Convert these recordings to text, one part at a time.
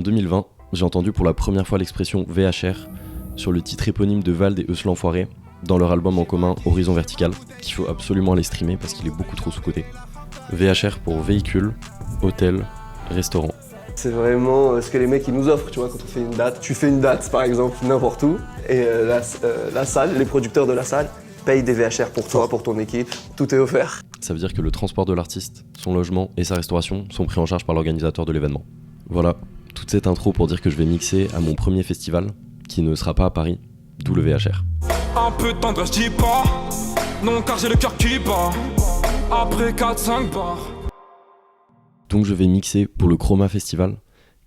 2020, j'ai entendu pour la première fois l'expression VHR sur le titre éponyme de Vald et Eus l'Enfoiré dans leur album en commun Horizon Vertical, qu'il faut absolument aller streamer parce qu'il est beaucoup trop sous-coté. VHR pour véhicule, hôtel, restaurant. C'est vraiment ce que les mecs ils nous offrent, tu vois, quand on fait une date. Tu fais une date par exemple n'importe où et la salle, les producteurs de la salle payent des VHR pour toi, pour ton équipe, tout est offert. Ça veut dire que le transport de l'artiste, son logement et sa restauration sont pris en charge par l'organisateur de l'événement. Voilà, toute cette intro pour dire que je vais mixer à mon premier festival, qui ne sera pas à Paris, d'où le VHR. Un peu de tendresse, je dis pas, non car j'ai le cœur qui bat, après 4-5 bars. Donc je vais mixer pour le Chroma Festival,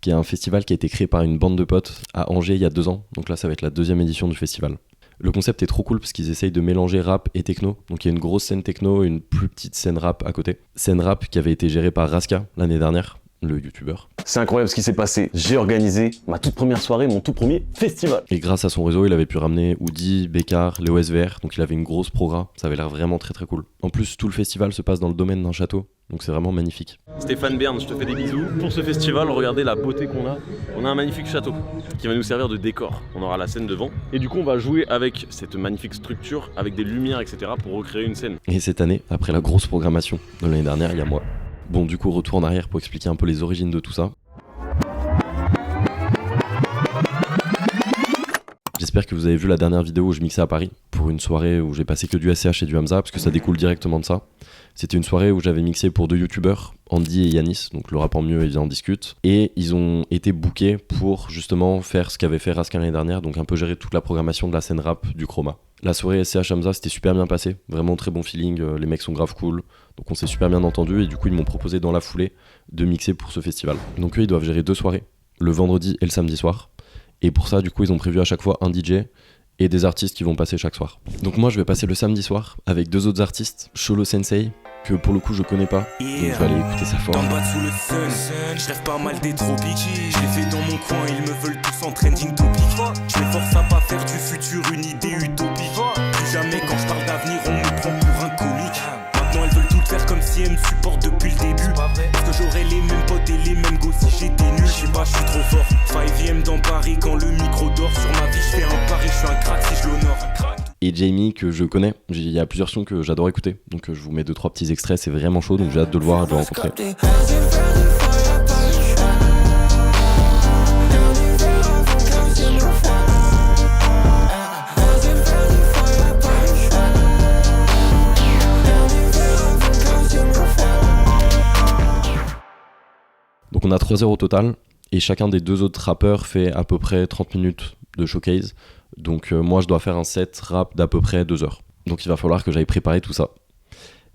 qui est un festival qui a été créé par une bande de potes à Angers il y a 2 ans, donc là ça va être la 2e édition du festival. Le concept est trop cool parce qu'ils essayent de mélanger rap et techno, donc il y a une grosse scène techno et une plus petite scène rap à côté. Scène rap qui avait été gérée par Raska l'année dernière, le youtubeur. C'est incroyable ce qui s'est passé, j'ai organisé ma toute première soirée, mon tout premier festival. Et grâce à son réseau, il avait pu ramener Oudi, Bécard, Léo SVR, donc il avait une grosse progra, ça avait l'air vraiment très très cool. En plus, tout le festival se passe dans le domaine d'un château, donc c'est vraiment magnifique. Stéphane Bern, je te fais des bisous. Pour ce festival, regardez la beauté qu'on a. On a un magnifique château qui va nous servir de décor. On aura la scène devant. Et du coup, on va jouer avec cette magnifique structure, avec des lumières, etc. pour recréer une scène. Et cette année, après la grosse programmation de l'année dernière, il y a moi. Bon, du coup, retour en arrière pour expliquer un peu les origines de tout ça. J'espère que vous avez vu la dernière vidéo où je mixais à Paris pour une soirée où j'ai passé que du SCH et du Hamza parce que ça découle directement de ça. C'était une soirée où j'avais mixé pour 2 youtubeurs, Andy et Yanis, donc le rap en mieux et Viens en discute. Et ils ont été bookés pour justement faire ce qu'avait fait Raskin l'année dernière, donc un peu gérer toute la programmation de la scène rap du Chroma. La soirée SCH Hamza c'était super bien passé, vraiment très bon feeling, les mecs sont grave cool, donc on s'est super bien entendu et du coup ils m'ont proposé dans la foulée de mixer pour ce festival. Donc eux ils doivent gérer 2 soirées, le vendredi et le samedi soir. Et pour ça, du coup, ils ont prévu à chaque fois un DJ et des artistes qui vont passer chaque soir. Donc moi, je vais passer le samedi soir avec 2 autres artistes, Cholo Sensei, que pour le coup, je connais pas. Donc je vais aller écouter ça fort. D'en bas sous le sun, je rêve pas mal des tropiques. Je les fais dans mon coin, ils me veulent tous en trending topic. Je les force à pas faire du futur une idée utopique. Plus jamais quand je parle d'avenir, on me prend pour un comique. Maintenant, elles veulent tout faire comme si elles me supportent depuis le début. Parce que j'aurais les mêmes potes et les mêmes gosses si j'étais nul. Je sais pas, je suis trop fort. 5ème dans Paris quand le micro dort. Sur ma vie, je fais un pari, je suis un crack si je l'honore. Et Jamie, que je connais, il y a plusieurs sons que j'adore écouter. Donc je vous mets 2-3 petits extraits, c'est vraiment chaud, donc j'ai hâte de le voir et de le rencontrer. Donc on a 3 heures au total, et chacun des 2 autres rappeurs fait à peu près 30 minutes de showcase. Donc moi je dois faire un set rap d'à peu près 2 heures. Donc il va falloir que j'aille préparer tout ça.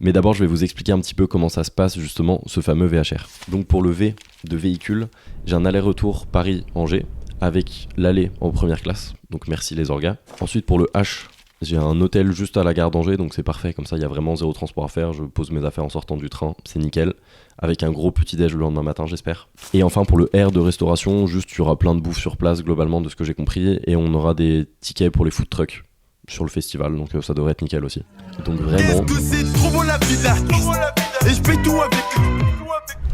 Mais d'abord je vais vous expliquer un petit peu comment ça se passe justement ce fameux VHR. Donc pour le V de véhicule, j'ai un aller-retour Paris-Angers avec l'aller en première classe. Donc merci les orgas. Ensuite pour le H, j'ai un hôtel juste à la gare d'Angers, donc c'est parfait, comme ça il y a vraiment 0 transport à faire, je pose mes affaires en sortant du train, c'est nickel, avec un gros petit-déj le lendemain matin j'espère. Et enfin pour le R de restauration, juste il y aura plein de bouffe sur place globalement de ce que j'ai compris, et on aura des tickets pour les food trucks sur le festival, donc ça devrait être nickel aussi. Donc vraiment...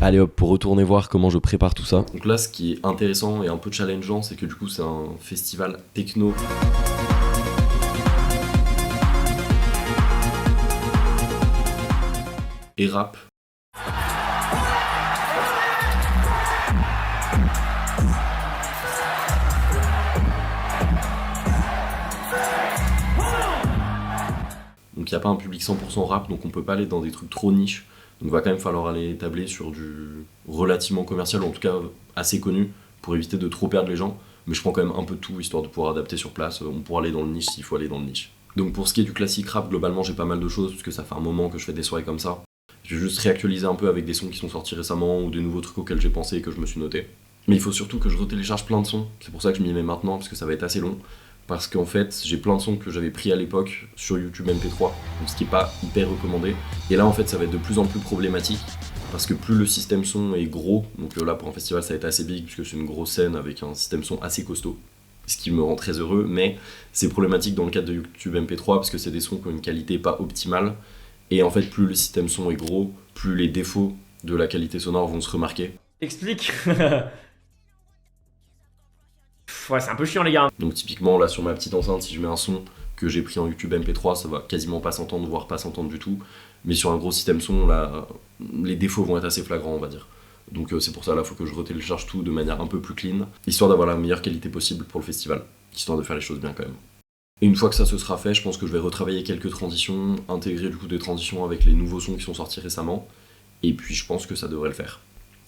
Allez hop, pour retourner voir comment je prépare tout ça. Donc là ce qui est intéressant et un peu challengeant, c'est que du coup c'est un festival techno. Et rap. Donc il n'y a pas un public 100% rap, donc on peut pas aller dans des trucs trop niches. Donc il va quand même falloir aller tabler sur du relativement commercial, ou en tout cas assez connu, pour éviter de trop perdre les gens. Mais je prends quand même un peu de tout, histoire de pouvoir adapter sur place. On pourra aller dans le niche s'il faut aller dans le niche. Donc pour ce qui est du classique rap, globalement j'ai pas mal de choses, parce que ça fait un moment que je fais des soirées comme ça. Je vais juste réactualiser un peu avec des sons qui sont sortis récemment ou des nouveaux trucs auxquels j'ai pensé et que je me suis noté. Mais il faut surtout que je retélécharge plein de sons, c'est pour ça que je m'y mets maintenant parce que ça va être assez long. Parce qu'en fait j'ai plein de sons que j'avais pris à l'époque sur YouTube MP3, donc ce qui est pas hyper recommandé. Et là en fait ça va être de plus en plus problématique parce que plus le système son est gros, donc là pour un festival ça va être assez big puisque c'est une grosse scène avec un système son assez costaud. Ce qui me rend très heureux, mais c'est problématique dans le cadre de YouTube MP3 parce que c'est des sons qui ont une qualité pas optimale. Et en fait, plus le système son est gros, plus les défauts de la qualité sonore vont se remarquer. Explique. Ouais, c'est un peu chiant les gars. Donc typiquement là sur ma petite enceinte, si je mets un son que j'ai pris en YouTube MP3, ça va quasiment pas s'entendre, voire pas s'entendre du tout. Mais sur un gros système son, là, les défauts vont être assez flagrants, on va dire. Donc c'est pour ça, là, faut que je retélécharge tout de manière un peu plus clean, histoire d'avoir la meilleure qualité possible pour le festival, histoire de faire les choses bien quand même. Et une fois que ça se sera fait, je pense que je vais retravailler quelques transitions, intégrer du coup des transitions avec les nouveaux sons qui sont sortis récemment, et puis je pense que ça devrait le faire.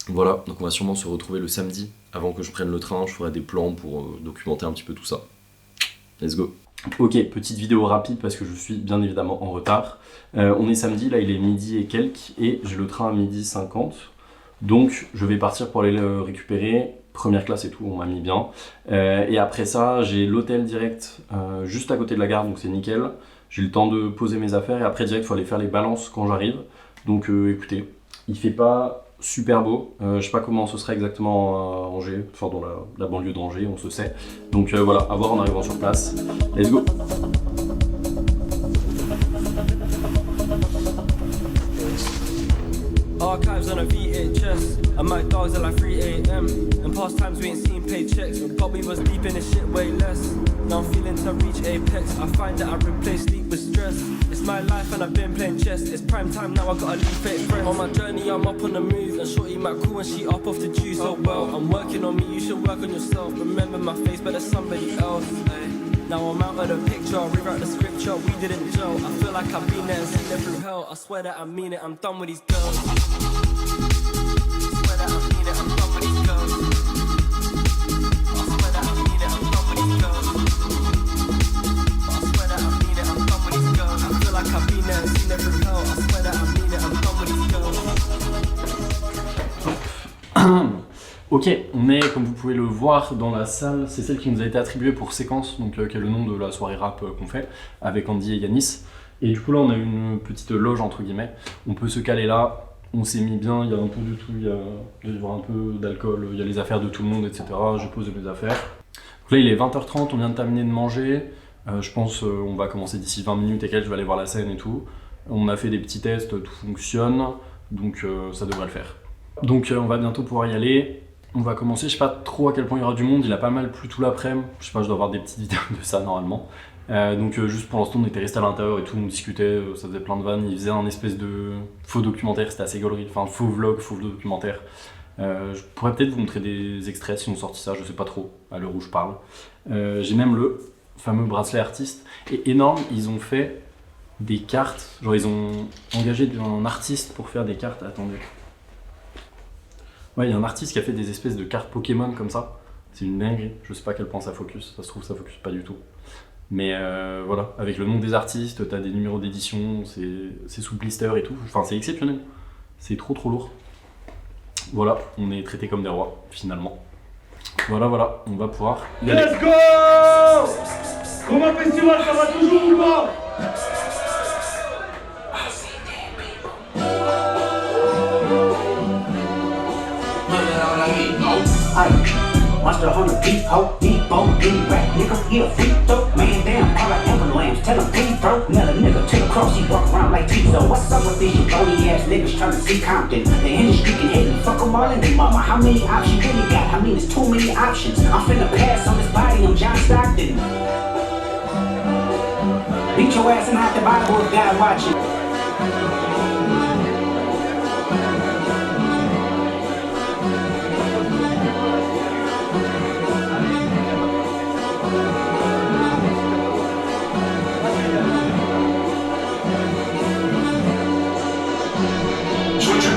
Voilà, donc on va sûrement se retrouver le samedi, avant que je prenne le train, je ferai des plans pour documenter un petit peu tout ça. Let's go. Ok, petite vidéo rapide parce que je suis bien évidemment en retard. On est samedi, là il est midi et quelques, et j'ai le train à 12h50. Donc je vais partir pour aller le récupérer, première classe et tout, on m'a mis bien. Et après ça, j'ai l'hôtel direct juste à côté de la gare, donc c'est nickel. J'ai le temps de poser mes affaires et après direct, il faut aller faire les balances quand j'arrive. Donc écoutez, il fait pas super beau, je sais pas comment ce sera exactement à Angers, enfin dans la banlieue d'Angers, on se sait. Donc voilà, à voir en arrivant sur place. Let's go! Archives on a VHS, and my dogs at like 3 AM. In past times we ain't seen paychecks, but we was deep in this shit way less. Now I'm feeling to reach apex, I find that I replace sleep with stress. It's my life and I've been playing chess, it's prime time now I gotta leave fake friends. On my journey I'm up on the move, and shorty might cool when she up off the juice. Oh well, I'm working on me, you should work on yourself. Remember my face, but there's somebody else. Now I'm out of the picture, rewrite the scripture, we didn't gel. I feel like I've been there and seen it through hell. I swear that I mean it, I'm done with these girls. I swear that I mean it, I'm done with these girls. I swear that I mean it, I'm done with these girls. I swear that I mean it, I'm done with these girls. I feel like I've been there and seen it through hell. I swear that I mean it, I'm done with these girls. Ok, on est, comme vous pouvez le voir, dans la salle, c'est celle qui nous a été attribuée pour Séquence, donc qui est le nom de la soirée rap qu'on fait, avec Andy et Yanis. Et du coup là on a une petite loge entre guillemets, on peut se caler là, on s'est mis bien, il y a un peu de tout, il y a un peu d'alcool, il y a les affaires de tout le monde, etc. J'ai posé mes affaires. Donc là il est 20h30, on vient de terminer de manger, je pense on va commencer d'ici 20 minutes et quelques, je vais aller voir la scène et tout. On a fait des petits tests, tout fonctionne, donc ça devrait le faire. Donc on va bientôt pouvoir y aller. On va commencer, je sais pas trop à quel point il y aura du monde, il a pas mal plu tout l'après-midi, je sais pas, je dois avoir des petites vidéos de ça normalement. Donc juste pour l'instant on était resté à l'intérieur et tout, on discutait, ça faisait plein de vannes, il faisait un espèce de faux documentaire, c'était assez gaulerie, enfin faux vlog, faux documentaire. Je pourrais peut-être vous montrer des extraits si on sortit ça, je sais pas trop, à l'heure où je parle. J'ai même le fameux bracelet artiste, et énorme, ils ont fait des cartes, genre ils ont engagé un artiste pour faire des cartes, attendez. Ouais, il y a un artiste qui a fait des espèces de cartes Pokémon comme ça. C'est une dinguerie. Je sais pas à quel point ça focus. Ça se trouve, ça focus pas du tout. Mais voilà, avec le nom des artistes, t'as des numéros d'édition, c'est sous blister et tout. Enfin, c'est exceptionnel. C'est trop lourd. Voilà, on est traités comme des rois, finalement. Voilà, on va pouvoir y aller. Let's go! Comme un festival, ça va toujours ou pas? Monster on the beat, ho, deep on the rap nigga, he a freak though. Man down, call like ambulance, tell him deep throat. Another nigga to the cross, he walk around like Tizo. What's up with these bony ass niggas trying to see Compton? The industry can hit and fuck them all in their mama. How many options really got? I mean, it's too many options. I'm finna pass on this body, I'm John Stockton. Beat your ass and hide the Bible if God watching.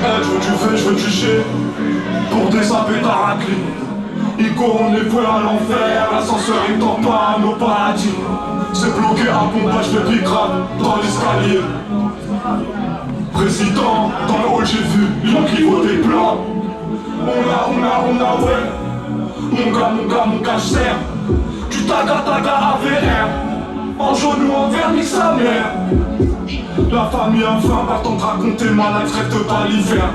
Je veux du feu, je veux du chier. Pour des sapés ta raclée. Ico, on est voué à l'enfer. L'ascenseur il tend pas à nos paradis. C'est bloqué à pompage de bicrane dans l'escalier. Président, dans le hall j'ai vu, il manque niveau des plans. On a, ouais. Mon gars, j'sers. Du taga AVR. En jaune ou en vert, nique sa mère. La famille enfin partant de raconter ma life, rêve de pas l'hiver.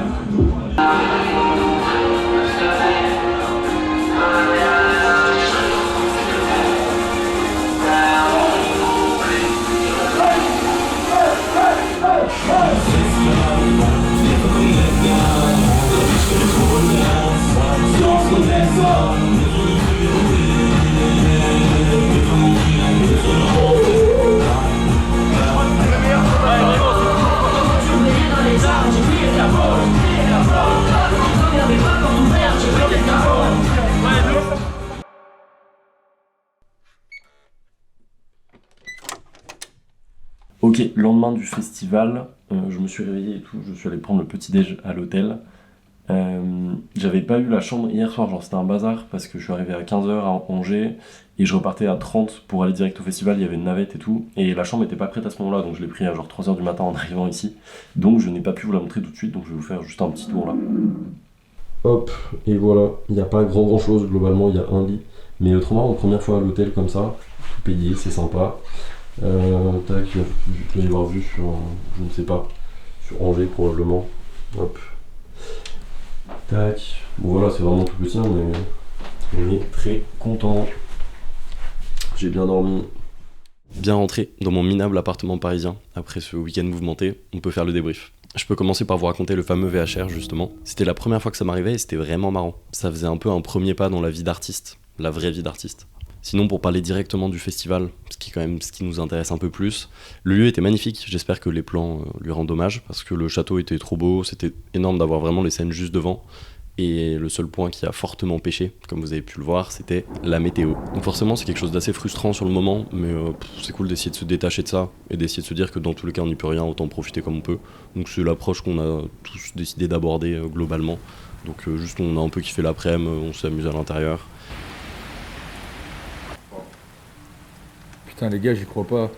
Ok, lendemain du festival, je me suis réveillé et tout, je suis allé prendre le petit-déj à l'hôtel. J'avais pas eu la chambre hier soir, genre c'était un bazar parce que je suis arrivé à 15h à Angers et je repartais à 30 pour aller direct au festival, il y avait une navette et tout, et la chambre était pas prête à ce moment-là, donc je l'ai pris à genre 3h du matin en arrivant ici, donc je n'ai pas pu vous la montrer tout de suite, donc je vais vous faire juste un petit tour là. Hop, et voilà, il n'y a pas grand chose globalement, il y a un lit, mais autrement, première fois à l'hôtel comme ça, tout payé, c'est sympa. Tac, je dois y avoir vu sur, je ne sais pas, sur Angers probablement. Hop. Tac. Bon voilà, c'est vraiment tout petit, hein, mais on est très content. J'ai bien dormi. Bien rentré dans mon minable appartement parisien après ce week-end mouvementé, on peut faire le débrief. Je peux commencer par vous raconter le fameux VHR justement. C'était la première fois que ça m'arrivait et c'était vraiment marrant. Ça faisait un peu un premier pas dans la vie d'artiste, la vraie vie d'artiste. Sinon, pour parler directement du festival, ce qui est quand même ce qui nous intéresse un peu plus, le lieu était magnifique, j'espère que les plans lui rendent hommage, parce que le château était trop beau, c'était énorme d'avoir vraiment les scènes juste devant, et le seul point qui a fortement pêché, comme vous avez pu le voir, c'était la météo. Donc forcément, c'est quelque chose d'assez frustrant sur le moment, mais c'est cool d'essayer de se détacher de ça, et d'essayer de se dire que dans tous les cas, on n'y peut rien, autant profiter comme on peut. Donc c'est l'approche qu'on a tous décidé d'aborder globalement. Donc juste, on a un peu kiffé l'après-midi, on s'est amusé à l'intérieur. Putain les gars, j'y crois pas.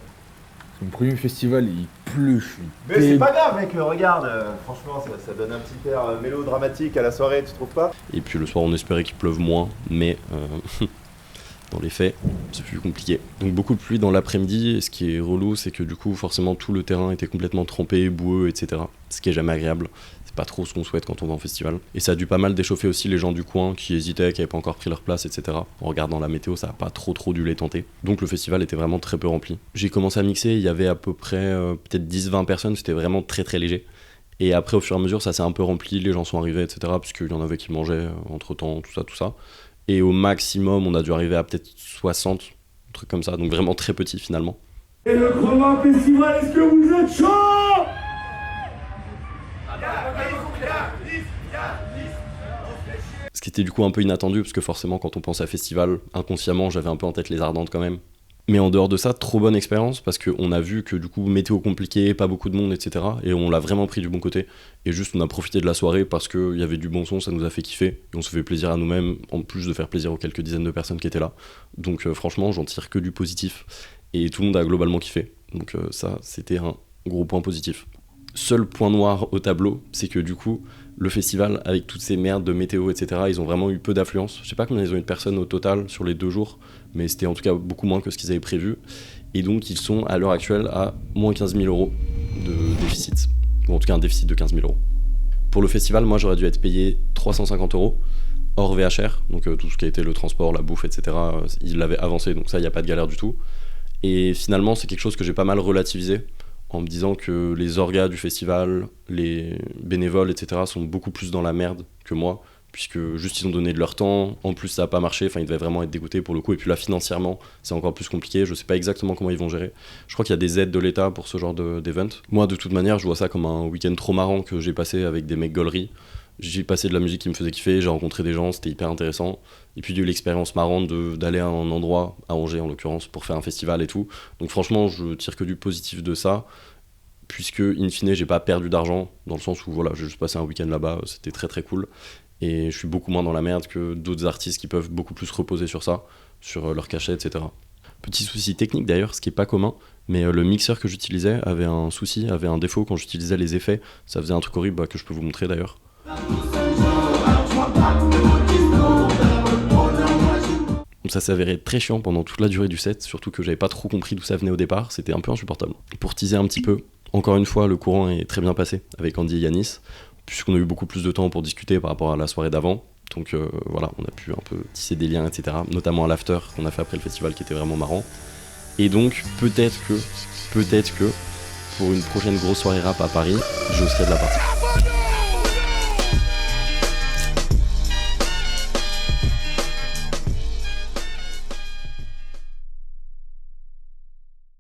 C'est mon premier festival, il pleut, je suis... Mais c'est pas grave mec, regarde, franchement ça donne un petit air mélodramatique à la soirée, tu trouves pas? Et puis le soir on espérait qu'il pleuve moins, mais dans les faits c'est plus compliqué. Donc beaucoup de pluie dans l'après-midi, et ce qui est relou c'est que du coup forcément tout le terrain était complètement trempé, boueux, etc. Ce qui est jamais agréable. C'est pas trop ce qu'on souhaite quand on va en festival. Et ça a dû pas mal déchauffer aussi les gens du coin qui hésitaient, qui avaient pas encore pris leur place, etc. En regardant la météo, ça a pas trop dû les tenter. Donc le festival était vraiment très peu rempli. J'ai commencé à mixer, il y avait à peu près peut-être 10-20 personnes, c'était vraiment très très léger. Et après au fur et à mesure ça s'est un peu rempli, les gens sont arrivés, etc. Puisqu'il y en avait qui mangeaient entre temps, tout ça. Et au maximum on a dû arriver à peut-être 60, un truc comme ça, donc vraiment très petit finalement. Et le Chroma Festival, est-ce que vous êtes chaud? Ce qui était du coup un peu inattendu, parce que forcément quand on pense à festival, inconsciemment j'avais un peu en tête les Ardentes quand même. Mais en dehors de ça, trop bonne expérience, parce qu'on a vu que du coup météo compliqué, pas beaucoup de monde, etc. Et on l'a vraiment pris du bon côté. Et juste on a profité de la soirée parce qu'il y avait du bon son, ça nous a fait kiffer. Et on se fait plaisir à nous-mêmes, en plus de faire plaisir aux quelques dizaines de personnes qui étaient là. Donc franchement j'en tire que du positif. Et tout le monde a globalement kiffé. Donc ça c'était un gros point positif. Seul point noir au tableau, c'est que du coup, le festival, avec toutes ces merdes de météo, etc., ils ont vraiment eu peu d'affluence. Je sais pas combien ils ont eu de personnes au total sur les 2 jours, mais c'était en tout cas beaucoup moins que ce qu'ils avaient prévu. Et donc, ils sont à l'heure actuelle à moins 15 000 € de déficit. Ou en tout cas, un déficit de 15 000 €. Pour le festival, moi, j'aurais dû être payé 350 € hors VHR. Donc, tout ce qui a été le transport, la bouffe, etc., ils l'avaient avancé. Donc ça, il n'y a pas de galère du tout. Et finalement, c'est quelque chose que j'ai pas mal relativisé, en me disant que les orgas du festival, les bénévoles, etc. sont beaucoup plus dans la merde que moi, puisque juste ils ont donné de leur temps, en plus ça n'a pas marché, enfin ils devaient vraiment être dégoûtés pour le coup, et puis là financièrement c'est encore plus compliqué, je sais pas exactement comment ils vont gérer. Je crois qu'il y a des aides de l'État pour ce genre d'event. Moi de toute manière je vois ça comme un week-end trop marrant que j'ai passé avec des mecs gauleries. J'ai passé de la musique qui me faisait kiffer, j'ai rencontré des gens, c'était hyper intéressant. Et puis j'ai eu l'expérience marrante d'aller à un endroit, à Angers en l'occurrence, pour faire un festival et tout. Donc franchement, je tire que du positif de ça, puisque in fine, j'ai pas perdu d'argent, dans le sens où voilà, j'ai juste passé un week-end là-bas, c'était très très cool. Et je suis beaucoup moins dans la merde que d'autres artistes qui peuvent beaucoup plus reposer sur ça, sur leur cachet, etc. Petit souci technique d'ailleurs, ce qui est pas commun, mais le mixeur que j'utilisais avait un souci, avait un défaut quand j'utilisais les effets. Ça faisait un truc horrible que je peux vous montrer d'ailleurs. Ça s'est avéré très chiant pendant toute la durée du set, surtout que j'avais pas trop compris d'où ça venait au départ, c'était un peu insupportable. Pour teaser un petit peu, encore une fois le courant est très bien passé avec Andy et Yanis, puisqu'on a eu beaucoup plus de temps pour discuter par rapport à la soirée d'avant, donc voilà, on a pu un peu tisser des liens, etc. Notamment à l'after qu'on a fait après le festival qui était vraiment marrant. Et donc peut-être que pour une prochaine grosse soirée rap à Paris, je serai de la partie.